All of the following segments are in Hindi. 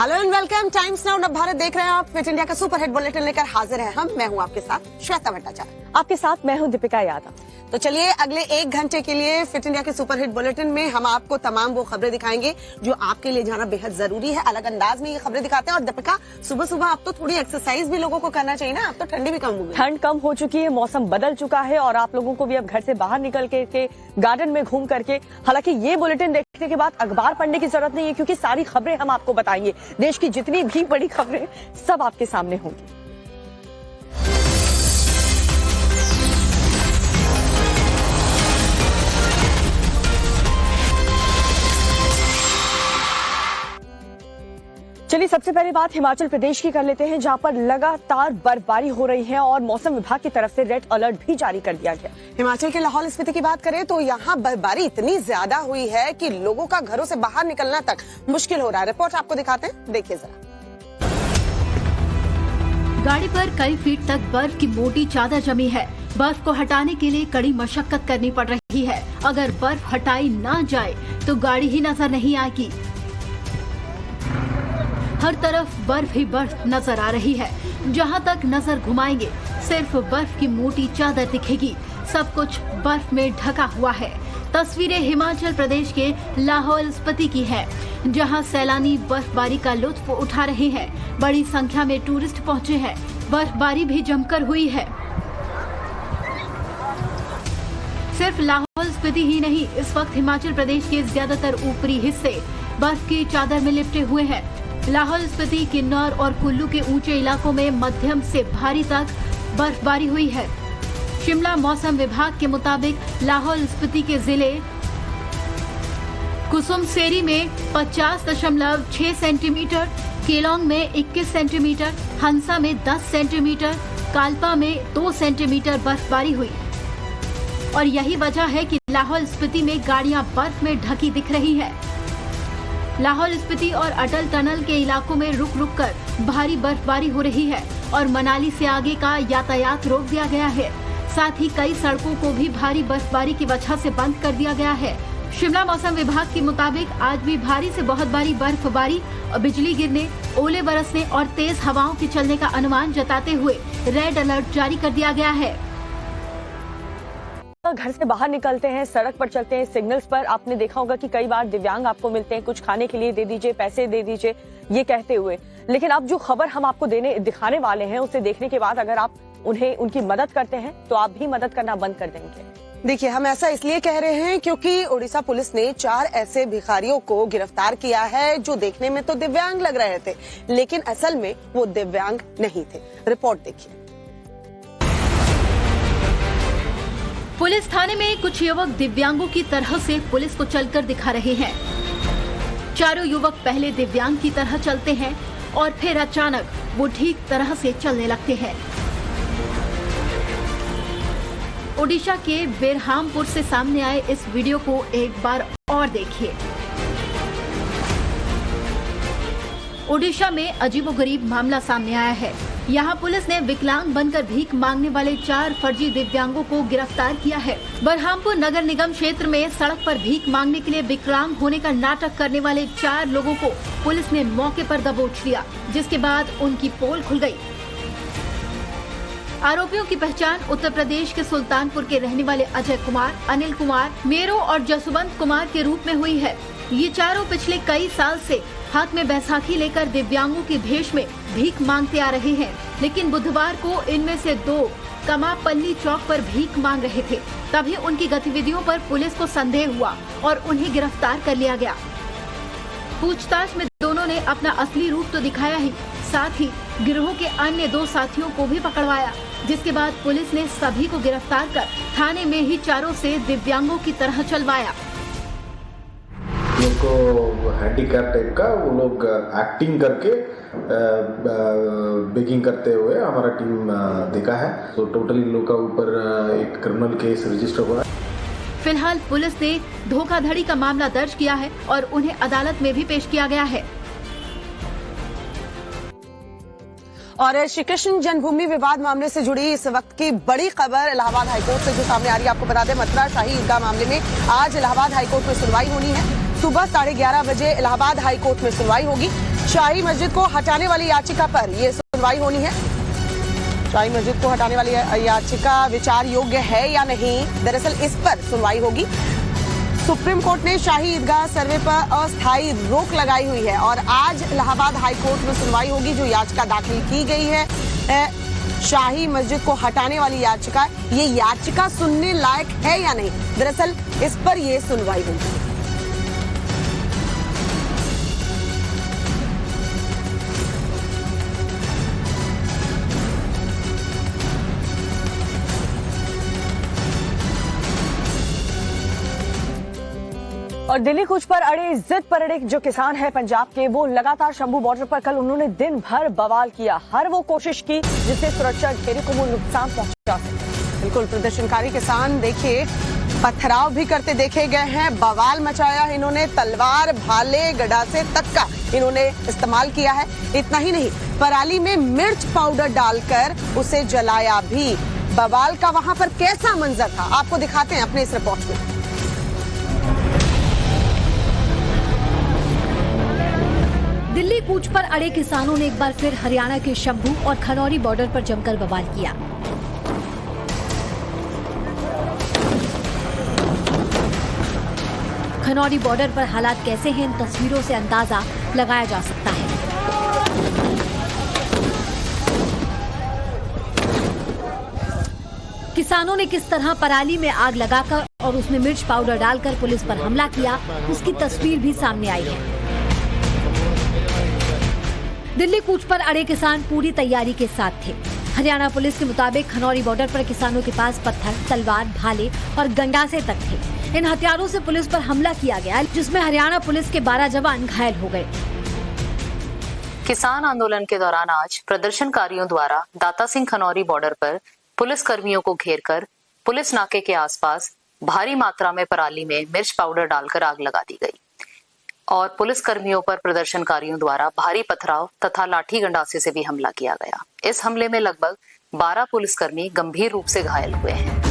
Hello and welcome. Times now Bharat देख रहे हैं आप। फिट इंडिया का सुपर हिट बुलेटिन लेकर हाजिर है हम। मैं हूं आपके साथ श्वेता भट्टाचार्य। आपके साथ मैं हूं दीपिका यादव। तो चलिए अगले 1 घंटे के लिए फिट इंडिया के सुपर हिट बुलेटिन में हम आपको तमाम वो खबरें दिखाएंगे जो आपके लिए जाना बेहद जरूरी है। अलग अंदाज में ये खबरें दिखाते हैं। और दीपिका, सुबह सुबह अब तो थोड़ी एक्सरसाइज भी लोगों को करना चाहिए ना। अब तो ठंडी भी कम हो गई, ठंड कम हो चुकी है, मौसम बदल चुका है और आप लोगों को भी अब घर से बाहर निकल के गार्डन में घूम करके, हालांकि ये बुलेटिन देखने के बाद अखबार पढ़ने की जरूरत नहीं है क्योंकि सारी खबरें हम आपको बताएंगे। देश की जितनी भी बड़ी खबरें सब आपके सामने होंगी। चलिए सबसे पहले बात हिमाचल प्रदेश की कर लेते हैं, जहां पर लगातार बर्फबारी हो रही है और मौसम विभाग की तरफ से रेड अलर्ट भी जारी कर दिया गया। हिमाचल के लाहौल स्पीति की बात करें तो यहाँ बर्फबारी इतनी ज्यादा हुई है कि लोगों का घरों से बाहर निकलना तक मुश्किल हो रहा है। रिपोर्ट आपको दिखाते हैं, देखिए जरा। गाड़ी पर कई फीट तक बर्फ की मोटी चादर जमी है। बर्फ को हटाने के लिए कड़ी मशक्कत करनी पड़ रही है। अगर बर्फ हटाई ना जाए तो गाड़ी ही नजर नहीं आएगी। हर तरफ बर्फ ही बर्फ नजर आ रही है। जहां तक नजर घुमाएंगे सिर्फ बर्फ की मोटी चादर दिखेगी। सब कुछ बर्फ में ढका हुआ है। तस्वीरें हिमाचल प्रदेश के लाहौल स्पीति की है, जहां सैलानी बर्फबारी का लुत्फ उठा रहे हैं। बड़ी संख्या में टूरिस्ट पहुंचे हैं। बर्फबारी भी जमकर हुई है। सिर्फ लाहौल स्पीति ही नहीं, इस वक्त हिमाचल प्रदेश के ज्यादातर ऊपरी हिस्से बर्फ की चादर में लिपटे हुए हैं। लाहौल स्पीति, किन्नौर और कुल्लू के ऊंचे इलाकों में मध्यम से भारी तक बर्फबारी हुई है। शिमला मौसम विभाग के मुताबिक लाहौल स्पीति के जिले कुसुमसेरी में 50.6 सेंटीमीटर, केलोंग में 21 सेंटीमीटर, हंसा में 10 सेंटीमीटर, काल्पा में 2 सेंटीमीटर बर्फबारी हुई। और यही वजह है कि लाहौल स्पीति में गाड़ियां बर्फ में ढकी दिख रही है। लाहौल स्पीति और अटल टनल के इलाकों में रुक रुक कर भारी बर्फबारी हो रही है और मनाली से आगे का यातायात रोक दिया गया है। साथ ही कई सड़कों को भी भारी बर्फबारी की वजह से बंद कर दिया गया है। शिमला मौसम विभाग के मुताबिक आज भी भारी से बहुत भारी बर्फबारी और बिजली गिरने, ओले बरसने और तेज हवाओं के चलने का अनुमान जताते हुए रेड अलर्ट जारी कर दिया गया है। घर से बाहर निकलते हैं, सड़क पर चलते हैं, सिग्नल्स पर आपने देखा होगा कि कई बार दिव्यांग आपको मिलते हैं, कुछ खाने के लिए दे दीजिए, पैसे दे दीजिए, ये कहते हुए। लेकिन अब जो खबर हम आपको दिखाने वाले हैं, उसे देखने के बाद अगर आप उन्हें उनकी मदद करते हैं तो आप भी मदद करना बंद कर देंगे। देखिए, हम ऐसा इसलिए कह रहे हैं क्योंकि ओडिशा पुलिस ने 4 ऐसे भिखारियों को गिरफ्तार किया है जो देखने में तो दिव्यांग लग रहे थे, लेकिन असल में वो दिव्यांग नहीं थे। रिपोर्ट देखिए। पुलिस थाने में कुछ युवक दिव्यांगों की तरह से पुलिस को चलकर दिखा रहे हैं। चारों युवक पहले दिव्यांग की तरह चलते हैं और फिर अचानक वो ठीक तरह से चलने लगते हैं। ओडिशा के बेरहामपुर से सामने आए इस वीडियो को एक बार और देखिए। ओडिशा में अजीबोगरीब मामला सामने आया है। यहाँ पुलिस ने विकलांग बनकर भीख मांगने वाले 4 फर्जी दिव्यांगों को गिरफ्तार किया है। बरहामपुर नगर निगम क्षेत्र में सड़क पर भीख मांगने के लिए विकलांग होने का नाटक करने वाले 4 लोगों को पुलिस ने मौके पर दबोच लिया, जिसके बाद उनकी पोल खुल गई। आरोपियों की पहचान उत्तर प्रदेश के सुल्तानपुर के रहने वाले अजय कुमार, अनिल कुमार, मेरो और जसवंत कुमार के रूप में हुई है। ये चारों पिछले कई साल से हाथ में बैसाखी लेकर दिव्यांगों की भेष में भीख मांगते आ रहे हैं, लेकिन बुधवार को इनमें से 2 कमापल्ली चौक पर भीख मांग रहे थे। तभी उनकी गतिविधियों पर पुलिस को संदेह हुआ और उन्हें गिरफ्तार कर लिया गया। पूछताछ में दोनों ने अपना असली रूप तो दिखाया ही, साथ ही गिरोह के अन्य 2 साथियों को भी पकड़वाया, जिसके बाद पुलिस ने सभी को गिरफ्तार कर थाने में ही चारों से दिव्यांगों की तरह चलवाया। लोग को हैंडीकैप टाइप का वो लोग एक्टिंग करके बेगिंग करते हुए हमारा टीम देखा है। तो टोटली लोग का ऊपर एक क्रिमिनल केस रजिस्टर हुआ है। फिलहाल पुलिस ने धोखाधड़ी का मामला दर्ज किया है और उन्हें अदालत में भी पेश किया गया है। और श्री कृष्ण जन्मभूमि विवाद मामले से जुड़ी इस वक्त की बड़ी खबर इलाहाबाद हाईकोर्ट से जो सामने आ रही है, आपको बता दें मथुरा शाही ईदगाह मामले में आज इलाहाबाद हाईकोर्ट में सुनवाई होनी है। सुबह 11:30 बजे इलाहाबाद हाईकोर्ट में सुनवाई होगी। शाही मस्जिद को हटाने वाली याचिका पर ये सुनवाई होनी है। शाही मस्जिद को हटाने वाली याचिका विचार योग्य है या नहीं, दरअसल इस पर सुनवाई होगी। सुप्रीम कोर्ट ने शाही ईदगाह सर्वे पर अस्थायी रोक लगाई हुई है और आज इलाहाबाद हाई कोर्ट में सुनवाई होगी जो याचिका दाखिल की गई है शाही मस्जिद को हटाने वाली याचिका। ये याचिका सुनने लायक है या नहीं, दरअसल इस पर ये सुनवाई होगी। और दिल्ली कूच पर अड़े जिद पर अड़े जो किसान है पंजाब के, वो लगातार शंभू बॉर्डर पर कल उन्होंने दिन भर बवाल किया। हर वो कोशिश की जिससे सुरक्षा घेरे को वो नुकसान पहुंचा सके। बिल्कुल, प्रदर्शनकारी किसान देखिए पथराव भी करते देखे गए हैं, बवाल मचाया इन्होंने, तलवार, भाले, गडासे तक का इन्होंने इस्तेमाल किया है। इतना ही नहीं, पराली में मिर्च पाउडर डालकर उसे जलाया भी। बवाल का वहां पर कैसा मंजर था आपको दिखाते हैं अपने इस रिपोर्ट में। दिल्ली कूच पर अड़े किसानों ने एक बार फिर हरियाणा के शंभू और खनौरी बॉर्डर पर जमकर बवाल किया। खनौरी बॉर्डर पर हालात कैसे हैं, इन तस्वीरों से अंदाजा लगाया जा सकता है। किसानों ने किस तरह पराली में आग लगाकर और उसमें मिर्च पाउडर डालकर पुलिस पर हमला किया, उसकी तस्वीर भी सामने आई है। दिल्ली कूच पर अड़े किसान पूरी तैयारी के साथ थे। हरियाणा पुलिस के मुताबिक खनौरी बॉर्डर पर किसानों के पास पत्थर, तलवार, भाले और गंडासे तक थे। इन हथियारों से पुलिस पर हमला किया गया, जिसमें हरियाणा पुलिस के 12 जवान घायल हो गए। किसान आंदोलन के दौरान आज प्रदर्शनकारियों द्वारा दाता सिंह खनौरी बॉर्डर पर पुलिस कर्मियों को घेरकर पुलिस नाके के आसपास भारी मात्रा में पराली में मिर्च पाउडर डालकर आग लगा दी गई और पुलिस कर्मियों पर प्रदर्शनकारियों द्वारा भारी पथराव तथा लाठी गंडासे से भी हमला किया गया। इस हमले में लगभग 12 पुलिसकर्मी गंभीर रूप से घायल हुए हैं।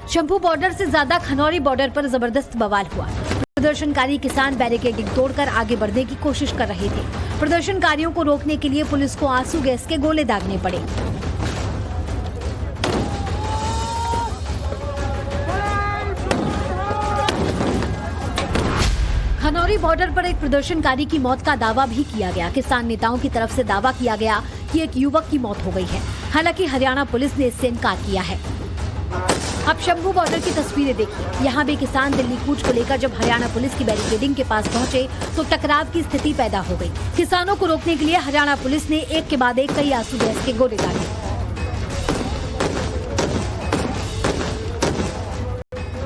शंभू बॉर्डर से ज्यादा खनौरी बॉर्डर पर जबरदस्त बवाल हुआ। प्रदर्शनकारी किसान बैरिकेडिंग तोड़कर आगे बढ़ने की कोशिश कर रहे थे। प्रदर्शनकारियों को रोकने के लिए पुलिस को आंसू गैस के गोले दागने पड़े। खनौरी बॉर्डर पर एक प्रदर्शनकारी की मौत का दावा भी किया गया। किसान नेताओं की तरफ से दावा किया गया कि एक युवक की मौत हो गई है। हालांकि हरियाणा पुलिस ने इससे इनकार किया है। अब शंभू बॉर्डर की तस्वीरें देखिए। यहाँ भी किसान दिल्ली कूच को लेकर जब हरियाणा पुलिस की बैरिकेडिंग के पास पहुँचे तो टकराव की स्थिति पैदा हो गयी। किसानों को रोकने के लिए हरियाणा पुलिस ने एक के बाद एक कई आंसू गैस के गोले दागे।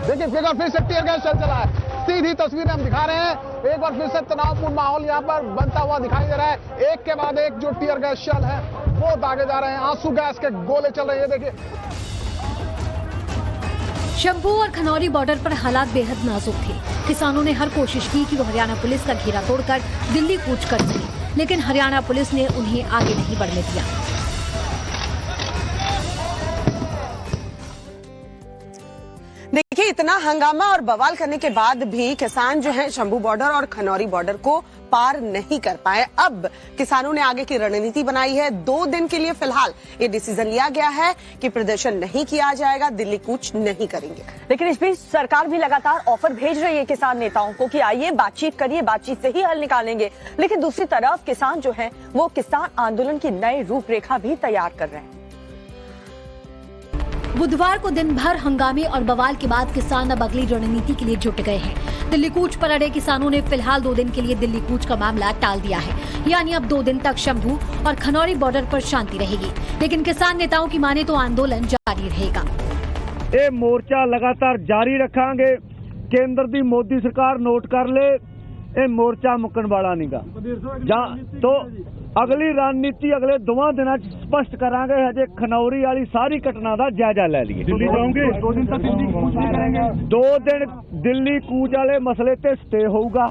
देखिए फिर से टीयर गैस चल चला है। सीधी तस्वीरें हम दिखा रहे हैं। एक बार फिर से तनावपूर्ण माहौल यहाँ पर बनता हुआ दिखाई दे रहा है। एक के बाद एक जो टीयर गैस शेल है वो दागे जा रहे हैं, आंसू गैस के गोले चल रहे हैं। देखिए शंभू और खनौरी बॉर्डर पर हालात बेहद नाजुक थे। किसानों ने हर कोशिश की कि वो हरियाणा पुलिस का घेरा तोड़कर दिल्ली कूच कर सके, लेकिन हरियाणा पुलिस ने उन्हें आगे नहीं बढ़ने दिया। देखिए, इतना हंगामा और बवाल करने के बाद भी किसान जो है शंभू बॉर्डर और खनौरी बॉर्डर को पार नहीं कर पाए। अब किसानों ने आगे की रणनीति बनाई है। 2 दिन के लिए फिलहाल ये डिसीजन लिया गया है कि प्रदर्शन नहीं किया जाएगा, दिल्ली कूच नहीं करेंगे। लेकिन इस बीच सरकार भी लगातार ऑफर भेज रही है किसान नेताओं को कि आइए बातचीत करिए, बातचीत से ही हल निकालेंगे। लेकिन दूसरी तरफ किसान जो है वो किसान आंदोलन की नई रूपरेखा भी तैयार कर रहे हैं। बुधवार को दिन भर हंगामे और बवाल के बाद किसान अब अगली रणनीति के लिए जुट गए हैं। दिल्ली कूच पर अड़े किसानों ने फिलहाल 2 दिन के लिए दिल्ली कूच का मामला टाल दिया है, यानी अब 2 दिन तक शंभू और खनौरी बॉर्डर पर शांति रहेगी। लेकिन किसान नेताओं की माने तो आंदोलन जारी रहेगा। ये मोर्चा लगातार जारी रखांगे। केंद्र दी मोदी सरकार नोट कर ले, ये मोर्चा मुकन वाला नहीं गा। तो अगली रणनीति अगले 2 दिनों स्पष्ट करांगे। हजे खनौरी वाली सारी घटना का जायजा ले लिए। दिल्ली जाओगे 2 दिन तक दिल्ली कूच नहीं करेंगे। 2 दिन दिल्ली कूच वाले मसले पे स्टे होगा।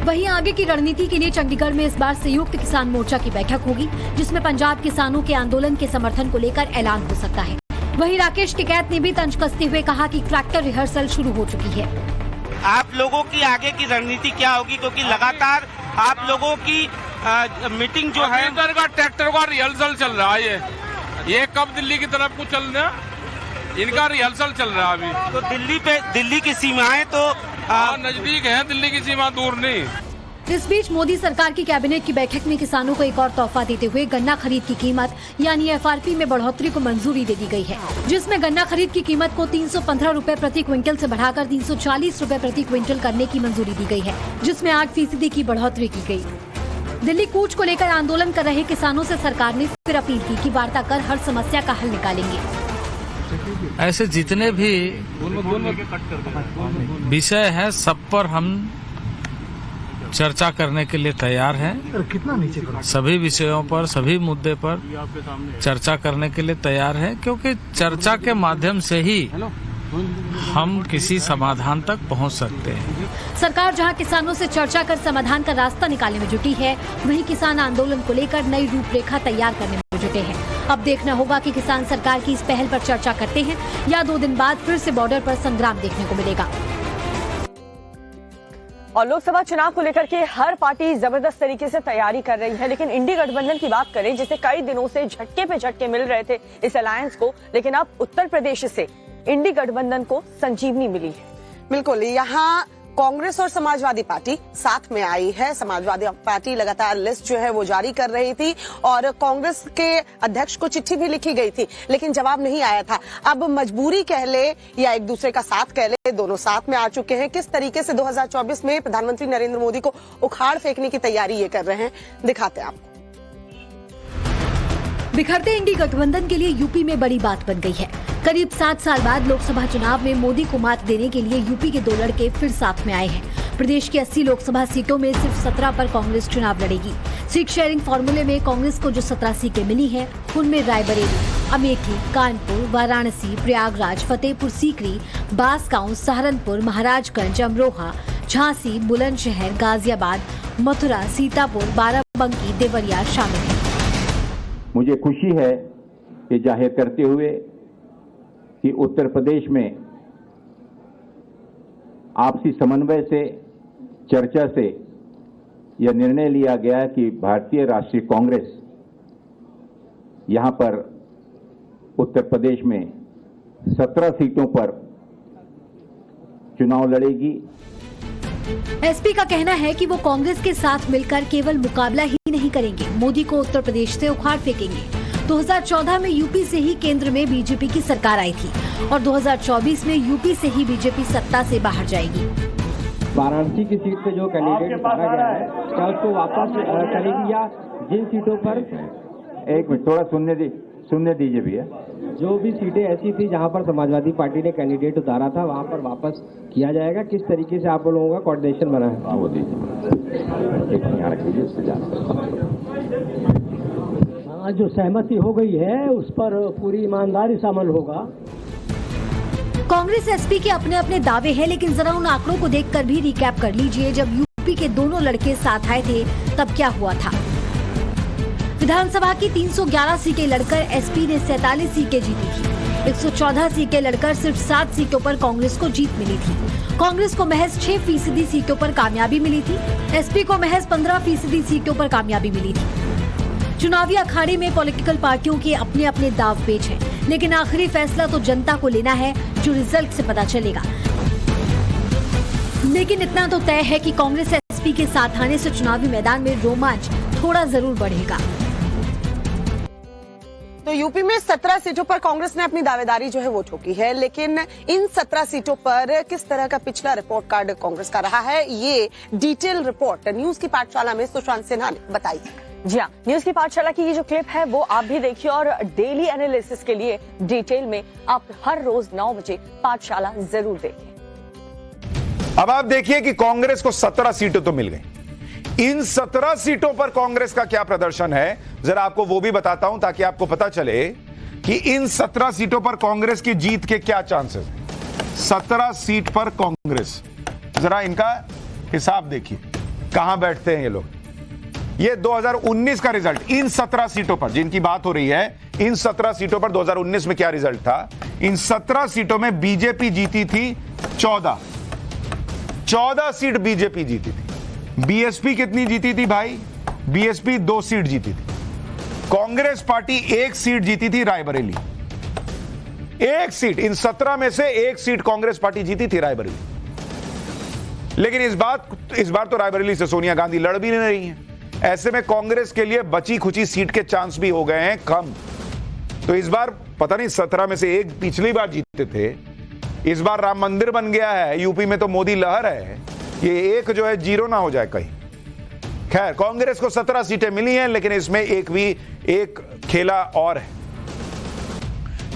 वहीं आगे की रणनीति के लिए चंडीगढ़ में इस बार संयुक्त किसान मोर्चा की बैठक होगी, जिसमें पंजाब किसानों के आंदोलन के समर्थन को लेकर ऐलान हो सकता है। वहीं राकेश टिकैत ने भी तंज कसते हुए कहा कि ट्रैक्टर रिहर्सल शुरू हो चुकी है। आप लोगों की आगे की रणनीति क्या होगी, क्योंकि लगातार आप लोगों की मीटिंग जो है ट्रैक्टर का रिहर्सल चल रहा है। ये कब दिल्ली की तरफ को चलना, इनका रिहर्सल चल रहा है अभी। तो दिल्ली की सीमाएं तो नजदीक है, दिल्ली की सीमा दूर नहीं। इस बीच मोदी सरकार की कैबिनेट की बैठक में किसानों को एक और तोहफा देते हुए गन्ना खरीद की कीमत यानी FRP में बढ़ोतरी को मंजूरी दे दी गई है, जिसमें गन्ना खरीद की कीमत को 315 रुपए प्रति क्विंटल से बढ़ाकर 340 रुपए प्रति क्विंटल करने की मंजूरी दी गई है, जिसमें 8% की बढ़ोतरी की गई। दिल्ली कूच को लेकर आंदोलन कर रहे किसानों से सरकार ने फिर अपील की कि वार्ता कर हर समस्या का हल निकालेंगे। ऐसे जितने भी विषय हैं सब पर हम चर्चा करने के लिए तैयार हैं। सभी विषयों पर, सभी मुद्दे पर चर्चा करने के लिए तैयार हैं, क्योंकि चर्चा के माध्यम से ही हम किसी समाधान तक पहुंच सकते हैं। सरकार जहां किसानों से चर्चा कर समाधान का रास्ता निकालने में जुटी है, वहीं किसान आंदोलन को लेकर नई रूपरेखा तैयार करने में जुटे हैं। अब देखना होगा कि किसान सरकार की इस पहल पर चर्चा करते हैं या 2 दिन बाद फिर से बॉर्डर पर संग्राम देखने को मिलेगा। और लोकसभा चुनाव को लेकर के हर पार्टी जबरदस्त तरीके से तैयारी कर रही है, लेकिन इंडी गठबंधन की बात करें, जिसे कई दिनों से झटके पे झटके मिल रहे थे इस अलायंस को, लेकिन अब उत्तर प्रदेश से इंडी गठबंधन को संजीवनी मिली है। बिल्कुल, यहाँ कांग्रेस और समाजवादी पार्टी साथ में आई है। समाजवादी पार्टी लगातार लिस्ट जो है वो जारी कर रही थी और कांग्रेस के अध्यक्ष को चिट्ठी भी लिखी गई थी, लेकिन जवाब नहीं आया था। अब मजबूरी कह ले या एक दूसरे का साथ कह ले, दोनों साथ में आ चुके हैं। किस तरीके से 2024 में प्रधानमंत्री नरेंद्र मोदी को उखाड़ फेंकने की तैयारी ये कर रहे हैं, दिखाते हैं आपको। बिखरते इंडी गठबंधन के लिए यूपी में बड़ी बात बन गई है। करीब 7 साल बाद लोकसभा चुनाव में मोदी को मात देने के लिए यूपी के 2 लड़के फिर साथ में आए हैं। प्रदेश की 80 लोकसभा सीटों में सिर्फ 17 पर कांग्रेस चुनाव लड़ेगी। सीट शेयरिंग फॉर्मूले में कांग्रेस को जो 17 सीटें मिली हैं, उनमें रायबरेली, अमेठी, कानपुर, वाराणसी, प्रयागराज, फतेहपुर सीकरी, बांसगांव, सहारनपुर, महाराजगंज, अमरोहा, झांसी, बुलंदशहर, गाजियाबाद, मथुरा, सीतापुर, बाराबंकी, देवरिया शामिल है। मुझे खुशी है ये जाहिर करते हुए कि उत्तर प्रदेश में आपसी समन्वय से, चर्चा से यह निर्णय लिया गया कि भारतीय राष्ट्रीय कांग्रेस यहां पर उत्तर प्रदेश में 17 सीटों पर चुनाव लड़ेगी। एसपी का कहना है कि वो कांग्रेस के साथ मिलकर केवल मुकाबला ही नहीं करेंगे, मोदी को उत्तर प्रदेश से उखाड़ फेंकेंगे। 2014 में यूपी से ही केंद्र में बीजेपी की सरकार आई थी और 2024 में यूपी से ही बीजेपी सत्ता से बाहर जाएगी। वाराणसी की सीट पे जो कैंडिडेट उतारा गया है, क्या उसको वापस करेगी या जिन सीटों पर, एक मिनट थोड़ा सुनने दीजिए भैया। जो भी सीटें ऐसी थी जहां पर समाजवादी पार्टी ने कैंडिडेट उतारा था, वहां पर वापस किया जाएगा? किस तरीके से आप लोगों का कोऑर्डिनेशन बना है? वो जो सहमति हो गई है उस पर पूरी ईमानदारी से अमल होगा। कांग्रेस एसपी के अपने अपने दावे हैं, लेकिन जरा उन आंकड़ों को देखकर भी रिकैप कर लीजिए। जब यूपी के दोनों लड़के साथ आए थे तब क्या हुआ था। विधानसभा की 311 सीटें लड़कर एसपी ने 47 सीटें जीती थी। 114 सीटें लड़कर सिर्फ 7 सीटों पर कांग्रेस को जीत मिली थी। कांग्रेस को महज 6% सीटों पर कामयाबी मिली थी। एसपी को महज 15% सीटों पर कामयाबी मिली थी। चुनावी अखाड़े में पॉलिटिकल पार्टियों के अपने अपने दाव पेच हैं, लेकिन आखिरी फैसला तो जनता को लेना है, जो रिजल्ट से पता चलेगा। लेकिन इतना तो तय है कि कांग्रेस एसपी के साथ आने से चुनावी मैदान में रोमांच थोड़ा जरूर बढ़ेगा। तो यूपी में 17 सीटों पर कांग्रेस ने अपनी दावेदारी जो है वो ठोकी है, लेकिन इन 17 सीटों पर किस तरह का पिछला रिपोर्ट कार्ड कांग्रेस का रहा है, ये डिटेल रिपोर्ट न्यूज की पाठशाला में सुशांत सिन्हा ने बताई। जी हाँ, न्यूज की पाठशाला की ये जो क्लिप है वो आप भी देखिए और डेली एनालिसिस के लिए डिटेल में आप हर रोज 9 बजे पाठशाला जरूर देखिए। अब आप देखिए कि कांग्रेस को 17 सीटें तो मिल गई। इन 17 सीटों पर कांग्रेस का क्या प्रदर्शन है, जरा आपको वो भी बताता हूं ताकि आपको पता चले कि इन 17 सीटों पर कांग्रेस की जीत के क्या चांसेस हैं। 17 सीट पर कांग्रेस, जरा इनका हिसाब देखिए कहां बैठते हैं ये लोग। ये 2019 का रिजल्ट इन 17 सीटों पर जिनकी बात हो रही है, इन 17 सीटों पर 2019 में क्या रिजल्ट था। इन 17 सीटों में बीजेपी जीती थी 14 सीट बीजेपी जीती थी। बीएसपी कितनी जीती थी भाई? बीएसपी 2 सीट जीती थी। कांग्रेस पार्टी 1 सीट जीती थी, रायबरेली 1 सीट। इन 17 में से 1 सीट कांग्रेस पार्टी जीती थी, रायबरेली। लेकिन इस बार तो रायबरेली से सोनिया गांधी लड़ भी नहीं रही हैं। ऐसे में कांग्रेस के लिए बची खुची सीट के चांस भी हो गए हैं कम। तो इस बार पता नहीं 17 में से 1 पिछली बार जीते थे, इस बार राम मंदिर बन गया है। यूपी में तो मोदी लहर है, ये 1 जो है 0 ना हो जाए कहीं। खैर, कांग्रेस को 17 सीटें मिली हैं, लेकिन इसमें एक खेला और है।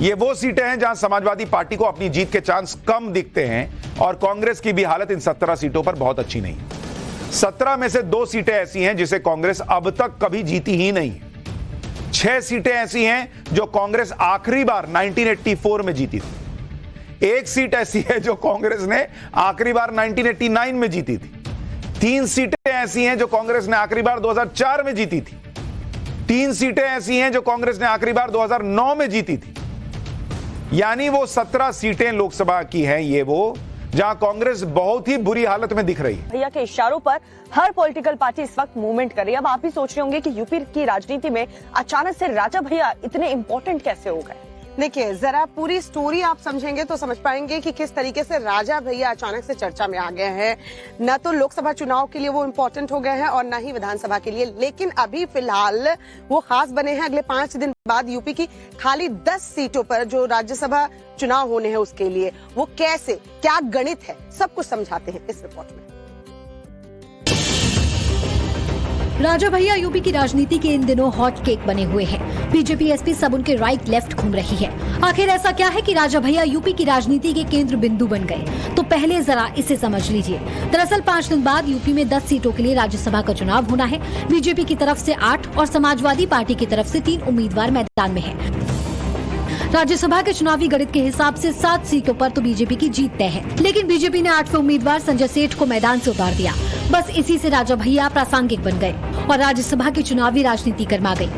ये वो सीटें हैं जहां समाजवादी पार्टी को अपनी जीत के चांस कम दिखते हैं, और कांग्रेस की भी हालत इन 17 सीटों पर बहुत अच्छी नहीं। 17 में से 2 सीटें ऐसी हैं जिसे कांग्रेस अब तक कभी जीती ही नहीं। 6 सीटें ऐसी हैं जो कांग्रेस आखिरी बार 1984 में जीती थी। 1 सीट ऐसी है जो कांग्रेस ने आखिरी बार 1989 में जीती थी। 3 सीटें ऐसी हैं जो कांग्रेस ने आखिरी बार 2004 में जीती थी। 3 सीटें ऐसी हैं जो कांग्रेस ने आखिरी बार 2009 में जीती थी। यानी वो 17 सीटें लोकसभा की हैं, ये वो जहां कांग्रेस बहुत ही बुरी हालत में दिख रही है। भैया के इशारों पर हर पॉलिटिकल पार्टी इस वक्त मूवमेंट कर रही है। अब आप भी सोच रहे होंगे कि यूपी की राजनीति में अचानक से राजा भैया इतने इंपॉर्टेंट कैसे हो गए। देखिए, जरा पूरी स्टोरी आप समझेंगे तो समझ पाएंगे कि किस तरीके से राजा भैया अचानक से चर्चा में आ गए हैं। न तो लोकसभा चुनाव के लिए वो इम्पोर्टेंट हो गए हैं और न ही विधानसभा के लिए, लेकिन अभी फिलहाल वो खास बने हैं। अगले 5 दिन बाद यूपी की खाली 10 सीटों पर जो राज्यसभा चुनाव होने हैं उसके लिए वो कैसे, क्या गणित है, सब कुछ समझाते हैं इस रिपोर्ट में। राजा भैया यूपी की राजनीति के इन दिनों हॉट केक बने हुए हैं। बीजेपी एसपी सब उनके राइट लेफ्ट घूम रही है। आखिर ऐसा क्या है कि राजा भैया यूपी की राजनीति के केंद्र बिंदु बन गए? तो पहले जरा इसे समझ लीजिए। दरअसल 5 दिन बाद यूपी में 10 सीटों के लिए राज्यसभा का चुनाव होना है। बीजेपी की तरफ से 8 और समाजवादी पार्टी की तरफ से 3 उम्मीदवार मैदान में है। राज्यसभा के चुनावी गणित के हिसाब से 7 सीटों पर तो बीजेपी की जीत तय है, लेकिन बीजेपी ने 8वें उम्मीदवार संजय सेठ को मैदान से उतार दिया। बस इसी से राजा भैया प्रासंगिक बन गए और राज्यसभा की चुनावी राजनीति गर्मा गई।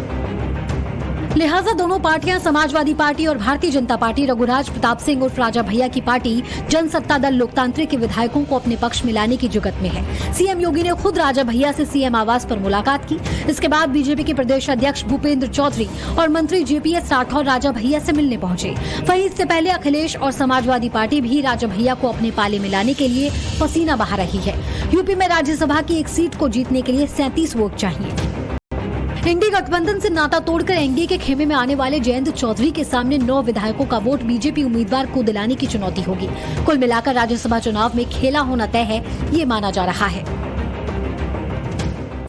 लिहाजा दोनों पार्टियां, समाजवादी पार्टी और भारतीय जनता पार्टी, रघुराज प्रताप सिंह उर्फ राजा भैया की पार्टी जनसत्ता दल लोकतांत्रिक के विधायकों को अपने पक्ष में लाने की जुगत में है। सीएम योगी ने खुद राजा भैया से सीएम आवास पर मुलाकात की। इसके बाद बीजेपी के प्रदेश अध्यक्ष भूपेंद्र चौधरी और मंत्री जेपीएस राठौर राजा भैया से मिलने पहुंचे। वहीं इससे पहले अखिलेश और समाजवादी पार्टी भी राजा भैया को अपने पाले में लाने के लिए पसीना बहा रही है। यूपी में राज्यसभा की 1 सीट को जीतने के लिए 37 वोट चाहिए। इंडी गठबंधन से नाता तोड़कर एनडीए के खेमे में आने वाले जयंत चौधरी के सामने 9 विधायकों का वोट बीजेपी उम्मीदवार को दिलाने की चुनौती होगी। कुल मिलाकर राज्यसभा चुनाव में खेला होना तय है, ये माना जा रहा है।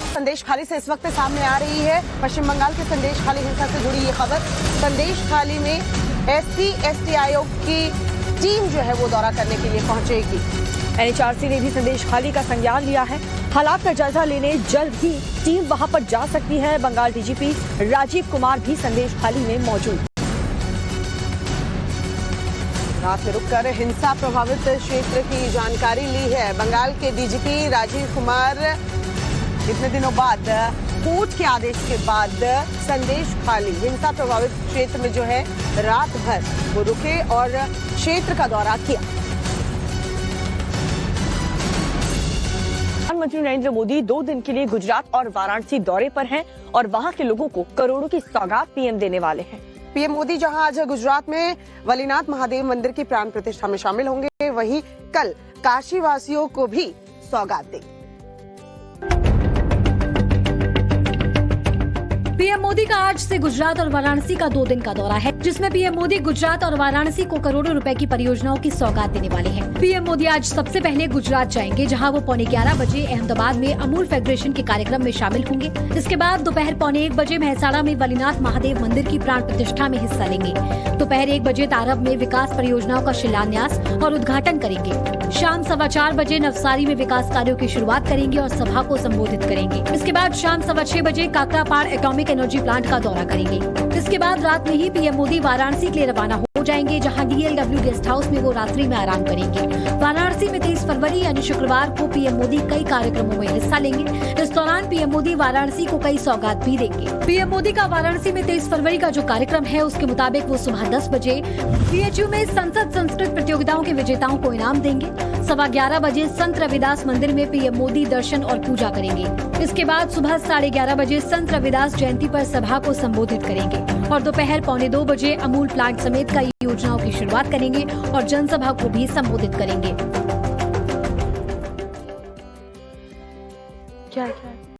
संदेश खाली से इस वक्त सामने आ रही है पश्चिम बंगाल के संदेश खाली हिंसा से जुड़ी ये खबर। संदेश खाली में SC/ST आयोग की टीम जो है वो दौरा करने के लिए पहुंचेगी। NHRC ने भी संदेश खाली का संज्ञान लिया है। हालात का जायजा लेने जल्द ही टीम वहां पर जा सकती है। बंगाल डीजीपी राजीव कुमार भी संदेश खाली में मौजूद। रात में रुककर हिंसा प्रभावित क्षेत्र की जानकारी ली है बंगाल के डीजीपी राजीव कुमार। इतने दिनों बाद कोर्ट के आदेश के बाद संदेश खाली हिंसा प्रभावित क्षेत्र में जो है रात भर वो रुके और क्षेत्र का दौरा किया। प्रधानमंत्री नरेंद्र मोदी 2 दिन के लिए गुजरात और वाराणसी दौरे पर हैं और वहां के लोगों को करोड़ों की सौगात पीएम देने वाले हैं। पीएम मोदी जहां आज गुजरात में वलीनाथ महादेव मंदिर की प्राण प्रतिष्ठा में शामिल होंगे, वहीं कल काशी वासियों को भी सौगात देंगे। पीएम मोदी का आज से गुजरात और वाराणसी का 2 दिन का दौरा है, जिसमें पीएम मोदी गुजरात और वाराणसी को करोड़ों रुपए की परियोजनाओं की सौगात देने वाले हैं। पीएम मोदी आज सबसे पहले गुजरात जाएंगे, जहां वो 11:15 बजे अहमदाबाद में अमूल फेडरेशन के कार्यक्रम में शामिल होंगे। इसके बाद दोपहर 1:15 बजे मेहसाणा में वलीनाथ महादेव मंदिर की प्राण प्रतिष्ठा में हिस्सा लेंगे। दोपहर 1 बजे तारब में विकास परियोजनाओं का शिलान्यास और उद्घाटन करेंगे। शाम 4:15 बजे नवसारी में विकास कार्यों की शुरुआत करेंगे और सभा को संबोधित करेंगे। इसके बाद शाम 6:15 बजे काकरापाड़ एटॉमिक एनर्जी प्लांट का दौरा करेंगे। इसके बाद रात में ही पीएम मोदी वाराणसी के लिए रवाना हो जाएंगे, जहां DLW गेस्ट हाउस में वो रात्रि में आराम करेंगे। वाराणसी में 23 फरवरी यानी शुक्रवार को पीएम मोदी कई कार्यक्रमों में हिस्सा लेंगे। इस दौरान पीएम मोदी वाराणसी को कई सौगात भी देंगे। पीएम मोदी का वाराणसी में 23 फरवरी का जो कार्यक्रम है, उसके मुताबिक वो सुबह 10 बजे PHU में संसद संस्कृत प्रतियोगिताओं के विजेताओं को इनाम देंगे। 11:15 बजे संत रविदास मंदिर में पीएम मोदी दर्शन और पूजा करेंगे। इसके बाद सुबह 11:30 बजे संत रविदास जयंती पर सभा को संबोधित करेंगे और दोपहर 1:45 बजे अमूल प्लांट समेत कई योजनाओं की शुरुआत करेंगे और जनसभा को भी संबोधित करेंगे। क्या